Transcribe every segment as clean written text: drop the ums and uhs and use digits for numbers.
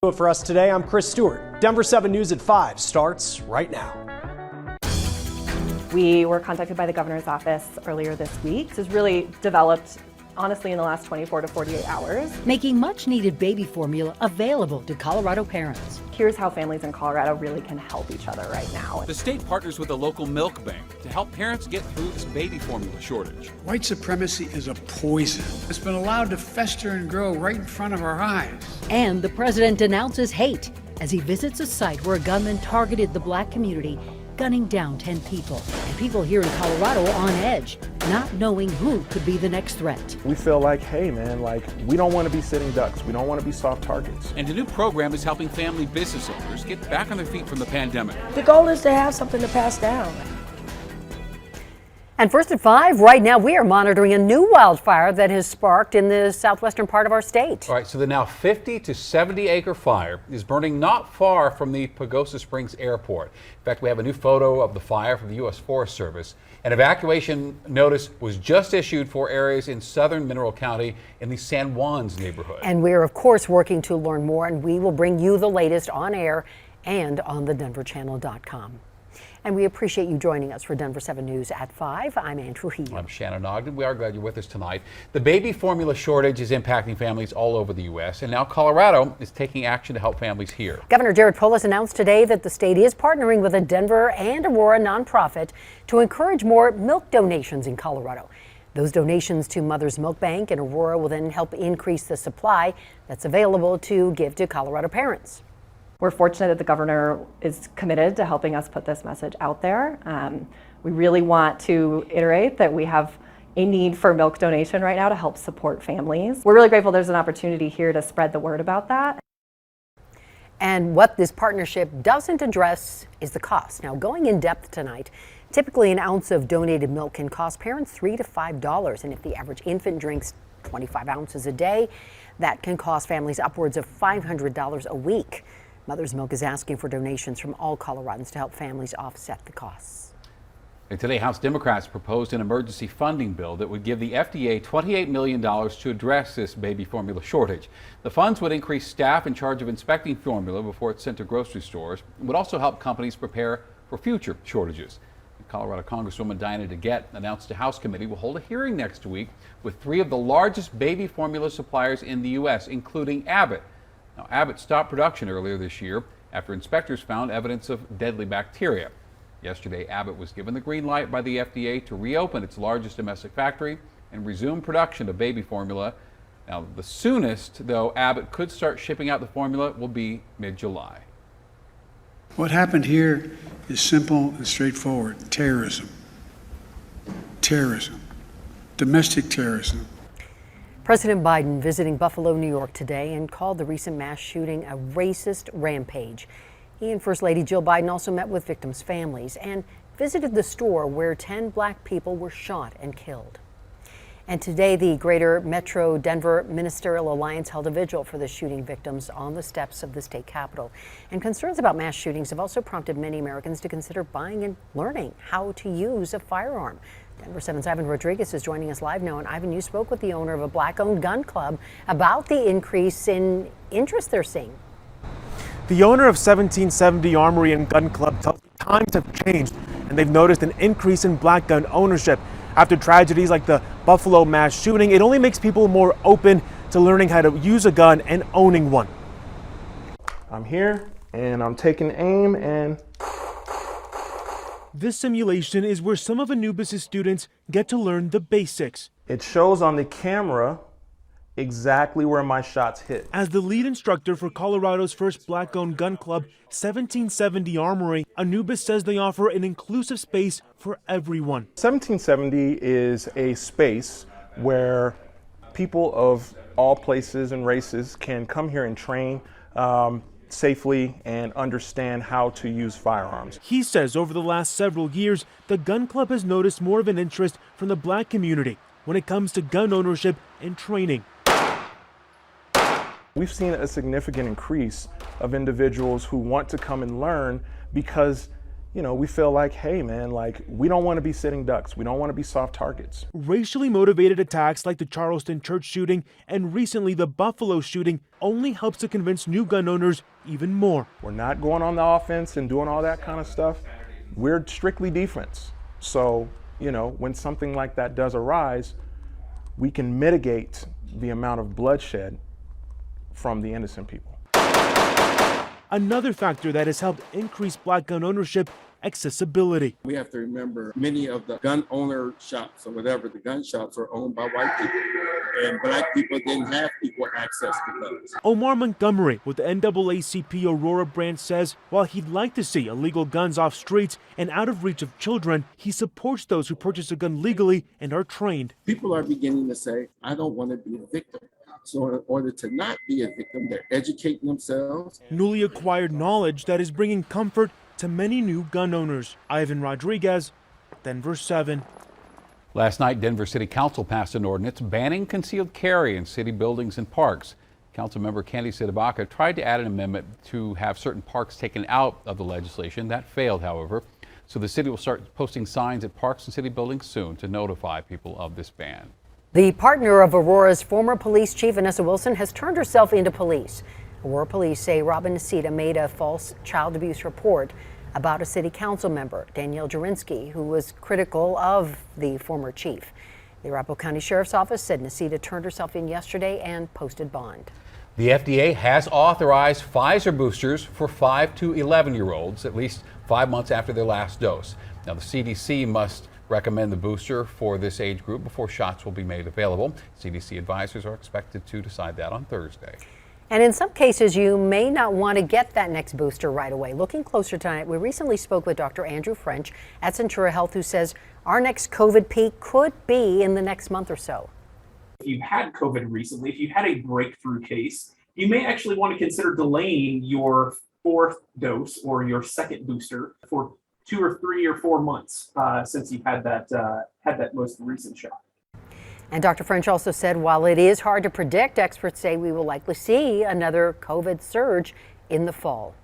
For us today, I'm Chris Stewart. Denver 7 News at 5 starts right now. We were contacted by the governor's office earlier this week. This has really developed, honestly, in the last 24 to 48 hours. Making much needed baby formula available to Colorado parents. Here's how families in Colorado really can help each other right now. The state partners with a local milk bank to help parents get through this baby formula shortage. White supremacy is a poison. It's been allowed to fester and grow right in front of our eyes. And the president denounces hate as he visits a site where a gunman targeted the black community, gunning down 10 people. And people here in Colorado are on edge, not knowing who could be the next threat. We feel like, hey man, we don't want to be sitting ducks. We don't want to be soft targets. And a new program is helping family business owners get back on their feet from the pandemic. The goal is to have something to pass down. And first at 5, right now we are monitoring a new wildfire that has sparked in the southwestern part of our state. All right, so the now 50 to 70 acre fire is burning not far from the Pagosa Springs Airport. In fact, we have a new photo of the fire from the U.S. Forest Service. An evacuation notice was just issued for areas in southern Mineral County in the San Juans neighborhood. And we're of course working to learn more, and we will bring you the latest on air and on the denverchannel.com. And we appreciate you joining us for Denver 7 News at 5. I'm Andrew Healy. I'm Shannon Ogden. We are glad you're with us tonight. The baby formula shortage is impacting families all over the U.S., and now Colorado is taking action to help families here. Governor Jared Polis announced today that the state is partnering with a Denver and Aurora nonprofit to encourage more milk donations in Colorado. Those donations to Mother's Milk Bank and Aurora will then help increase the supply that's available to give to Colorado parents. We're fortunate that the governor is committed to helping us put this message out there. We really want to iterate that we have a need for milk donation right now to help support families. We're really grateful there's an opportunity here to spread the word about that. And what this partnership doesn't address is the cost. Now, going in depth tonight, typically an ounce of donated milk can cost parents $3 to $5. And if the average infant drinks 25 ounces a day, that can cost families upwards of $500 a week. Mother's Milk is asking for donations from all Coloradans to help families offset the costs. And today, House Democrats proposed an emergency funding bill that would give the FDA $28 million to address this baby formula shortage. The funds would increase staff in charge of inspecting formula before it's sent to grocery stores and would also help companies prepare for future shortages. Colorado Congresswoman Diana DeGette announced a House committee will hold a hearing next week with 3 of the largest baby formula suppliers in the U.S., including Abbott. Now, Abbott stopped production earlier this year after inspectors found evidence of deadly bacteria. Yesterday, Abbott was given the green light by the FDA to reopen its largest domestic factory and resume production of baby formula. Now, the soonest, though, Abbott could start shipping out the formula will be mid-July. What happened here is simple and straightforward. Terrorism. Terrorism. Domestic terrorism. President Biden visiting Buffalo, New York today and called the recent mass shooting a racist rampage. He and First Lady Jill Biden also met with victims' families and visited the store where 10 black people were shot and killed. And today, the Greater Metro Denver Ministerial Alliance held a vigil for the shooting victims on the steps of the state capitol. And concerns about mass shootings have also prompted many Americans to consider buying and learning how to use a firearm. Denver 7's Ivan Rodriguez is joining us live now. And Ivan, you spoke with the owner of a black-owned gun club about the increase in interest they're seeing. The owner of 1770 Armory and Gun Club tells me times have changed and they've noticed an increase in black gun ownership. After tragedies like the Buffalo mass shooting, it only makes people more open to learning how to use a gun and owning one. I'm here and I'm taking aim and... This simulation is where some of Anubis' students get to learn the basics. It shows on the camera exactly where my shots hit. As the lead instructor for Colorado's first black-owned gun club, 1770 Armory, Anubis says they offer an inclusive space for everyone. 1770 is a space where people of all places and races can come here and train safely and understand how to use firearms. He says over the last several years, the gun club has noticed more of an interest from the black community when it comes to gun ownership and training. We've seen a significant increase of individuals who want to come and learn because you know, we feel like, hey man, like we don't want to be sitting ducks. We don't want to be soft targets. Racially motivated attacks like the Charleston church shooting and recently the Buffalo shooting only helps to convince new gun owners even more. We're not going on the offense and doing all that kind of stuff. We're strictly defense. So, you know, when something like that does arise, we can mitigate the amount of bloodshed from the innocent people. Another factor that has helped increase black gun ownership, accessibility. We have to remember many of the gun owner shops or whatever, the gun shops are owned by white people. And black people didn't have equal access to guns. Omar Montgomery with the NAACP Aurora branch says while he'd like to see illegal guns off streets and out of reach of children, he supports those who purchase a gun legally and are trained. People are beginning to say, I don't want to be a victim. So in order to not be a victim, they're educating themselves. Newly acquired knowledge that is bringing comfort to many new gun owners. Ivan Rodriguez, Denver 7. Last night, Denver City Council passed an ordinance banning concealed carry in city buildings and parks. Councilmember Candy Sidabaka tried to add an amendment to have certain parks taken out of the legislation. That failed, however. So the city will start posting signs at parks and city buildings soon to notify people of this ban. The partner of Aurora's former police chief, Vanessa Wilson, has turned herself into police. Aurora police say Robin Nasita made a false child abuse report about a city council member, Danielle Jurinsky, who was critical of the former chief. The Arapahoe County Sheriff's Office said Nasita turned herself in yesterday and posted bond. The FDA has authorized Pfizer boosters for 5 to 11-year-olds at least 5 months after their last dose. Now, the CDC must recommend the booster for this age group before shots will be made available. CDC advisors are expected to decide that on Thursday. And in some cases, you may not want to get that next booster right away. Looking closer tonight, we recently spoke with Dr. Andrew French at Centura Health, who says our next COVID peak could be in the next month or so. If you've had COVID recently, if you had a breakthrough case, you may actually want to consider delaying your 4th dose or your 2nd booster for 2 or 3 or 4 months since you've had that most recent shot. And Dr. French also said while it is hard to predict, experts say we will likely see another COVID surge in the fall.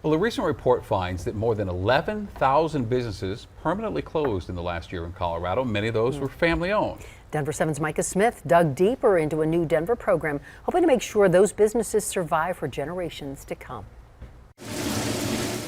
Well, a recent report finds that more than 11,000 businesses permanently closed in the last year in Colorado. Many of those were family-owned. Denver 7's Micah Smith dug deeper into a new Denver program, hoping to make sure those businesses survive for generations to come.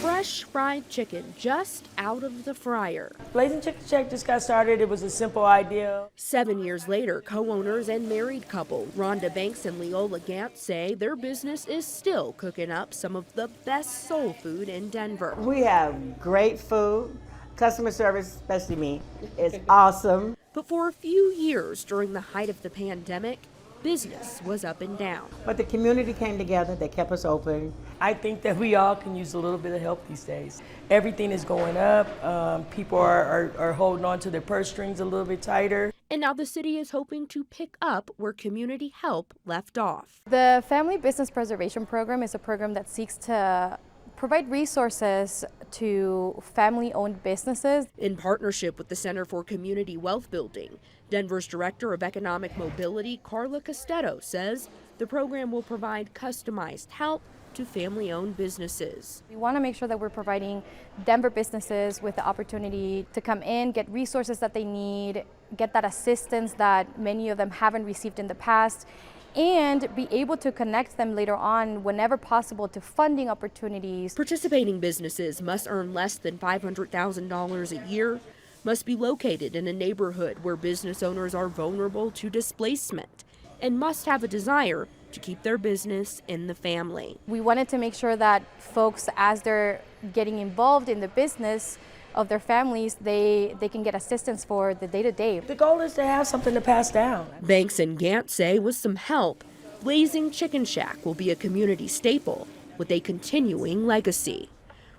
Fresh fried chicken just out of the fryer. Blazing Chicken Shack just got started. It was a simple idea. 7 years later, co-owners and married couple Rhonda Banks and Leola Gant say their business is still cooking up some of the best soul food in Denver. We have great food. Customer service, especially me, is awesome. But for a few years during the height of the pandemic, business was up and down. But the community came together. They kept us open. I think that we all can use a little bit of help these days. Everything is going up. People are holding on to their purse strings a little bit tighter. And now the city is hoping to pick up where community help left off. The Family Business Preservation Program is a program that seeks to provide resources to family-owned businesses. In partnership with the Center for Community Wealth Building, Denver's Director of Economic Mobility, Carla Costello, says the program will provide customized help to family-owned businesses. We want to make sure that we're providing Denver businesses with the opportunity to come in, get resources that they need, get that assistance that many of them haven't received in the past, and be able to connect them later on whenever possible to funding opportunities. Participating businesses must earn less than $500,000 a year, must be located in a neighborhood where business owners are vulnerable to displacement, and must have a desire to keep their business in the family. We wanted to make sure that folks, as they're getting involved in the business of their families, they can get assistance for the day-to-day. The goal is to have something to pass down. Banks and Gant say with some help, Blazing Chicken Shack will be a community staple with a continuing legacy.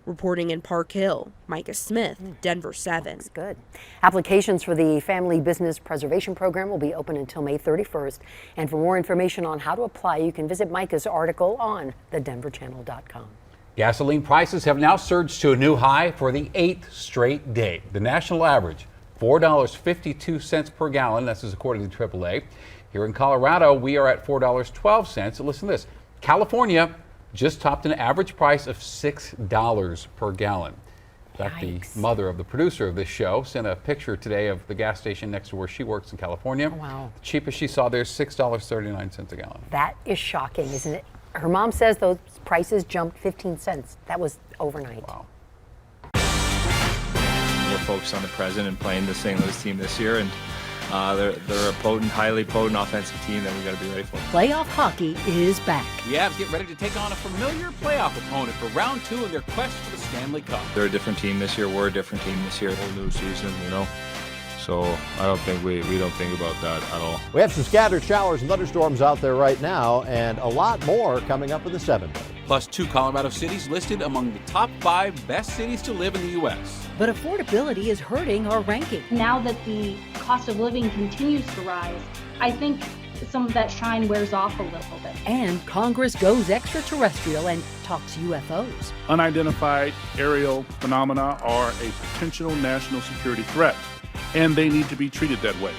Reporting in Park Hill, Micah Smith, Denver 7. That's good. Applications for the Family Business Preservation Program will be open until May 31st. And for more information on how to apply, you can visit Micah's article on thedenverchannel.com. Gasoline prices have now surged to a new high for the 8th straight day. The national average, $4.52 per gallon. This is according to AAA. Here in Colorado, we are at $4.12. Listen to this. California just topped an average price of $6 per gallon. In fact, the mother of the producer of this show sent a picture today of the gas station next to where she works in California. Wow. The cheapest she saw there is $6.39 a gallon. That is shocking, isn't it? Her mom says those prices jumped 15 cents. That was overnight. Wow. We're focused on the present and playing the St. Louis team this year, and they're a potent, highly potent offensive team that we got to be ready for. Playoff hockey is back. The Avs get ready to take on a familiar playoff opponent for round 2 in their quest for the Stanley Cup. They're a different team this year. We're a different team this year. Whole new season, you know. So I don't think we don't think about that at all. We have some scattered showers and thunderstorms out there right now, and a lot more coming up in the 7-day. Plus 2 Colorado cities listed among the top 5 best cities to live in the U.S. But affordability is hurting our ranking. Now that the cost of living continues to rise, I think some of that shine wears off a little bit. And Congress goes extraterrestrial and talks UFOs. Unidentified aerial phenomena are a potential national security threat, and they need to be treated that way.